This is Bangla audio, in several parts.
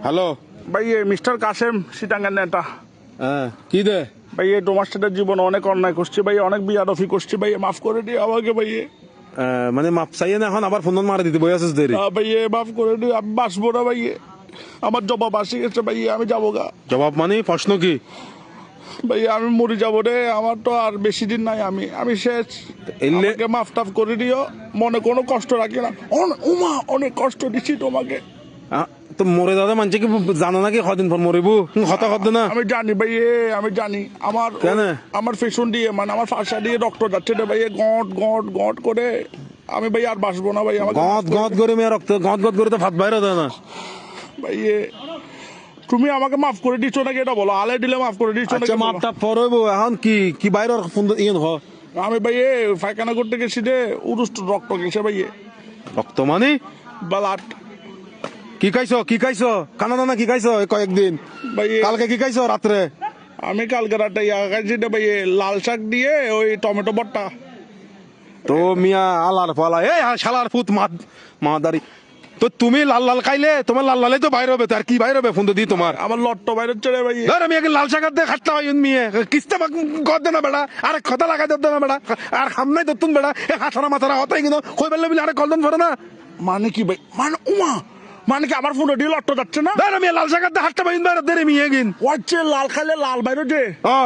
হ্যালো ভাই মিস্টার কাসেম সিটাঙ্গার নেতা। হ্যাঁ কি দে ভাই তোমার সাথে জীবনে অনেক অন্যায় করছি ভাই, অনেক বিয়াদফি করছি ভাই, মাফ করে দিও আমাকে ভাই। মানে মাপ চাইয়ে না এখন আবার ফোন মারা দিতে বই আছিস দেরি ভাই মাফ করে দিও, আমি বাঁচবো না ভাই। আমার জবাব আসে গেছে ভাই, আমি যাবো গা জবাব মানে প্রশ্ন কি? ভাই, আমি মরে যাবো রে, আমার তো আর বেশি দিন নাই, আমি শেষ। এলে আমাকে মাফ টাফ করে দিও, মনে কোনো কষ্ট রাখি না। উমা অনেক কষ্ট দিচ্ছি তোমাকে। তো মরে দাদা মানছে কি জানো নাকি কদিন পর মরিবু হতা হত না? আমি জানি ভাই, আমি জানি। আমার কেন? আমার ফেশন দিয়ে মানে আমার ফাঁসা দিয়ে রক্ত যাচ্ছে রে ভাই, গট গট গট করে। আমি ভাই আর বাঁচবো না ভাই, আমাকে গদ গদ করে মেয়ে রক্ত গদ গদ করে তো ভাত বাইরে দেয় না ভাই। তুমি আমাকে মাফ করে দিচ্ছ নাকি এটা বলো, আলে দিলে মাফ করে দিচ্ছ নাকি আচ্ছা বলো? মাপটা পরব এখন কি কি বাইরের ফোন ইয়ে হ আমি ভাই পায়খানা করতে গেছি রে, উরুষ্ট রক্ত গেছে ভাই, রক্ত মানে ব্লাড। কি খাইছো কানা দানা কি খাইছো কয়েকদিন? ভাই কালকে কি খাইছো রাত্রে? আমি কালকে রাতে খাইছি রে ভাই, লাল শাক দিয়ে ওই টমেটো ভর্তা। তো মিয়া আলার পালা এই শালার ফুত মাদারি তো তুমি লাল লাল খাইলে তোমার লাল লালে তো বাইরে হবে, তার কি বাইরে হবে ফোন দি তোমার? আমার লট্ট বাইরে চলে ভাই। ধর আমি আগে লাল শাকার দিয়ে খাটতে হয় মিয়ে কিস্তে গদ দে না বেড়া আরে কথা লাগাই দে না বেড়া আর খাম নাই দত্তুন বেড়া এ হাতারা মাথারা হতাই কিন্তু কই বেললে বলে আরে কলদন ভরে না মানে কি ভাই, মানে উমা মানে কি আমার ফোন দিয়ে লট্ট যাচ্ছে না? ধর আমি লাল শাকার দিয়ে হাটতে পাইন বাইরে দে রে মিয়ে গিন ওয়াচ্ছে লাল খাইলে লাল বাইরে যে। ও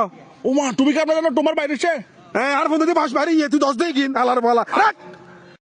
উমা তুমি কি আপনার জানো তোমার বাইরেছে? হ্যাঁ আর ফোন দিয়ে বাস বাইরে তুই 10 দিয়ে গিন আলার পালা রাখ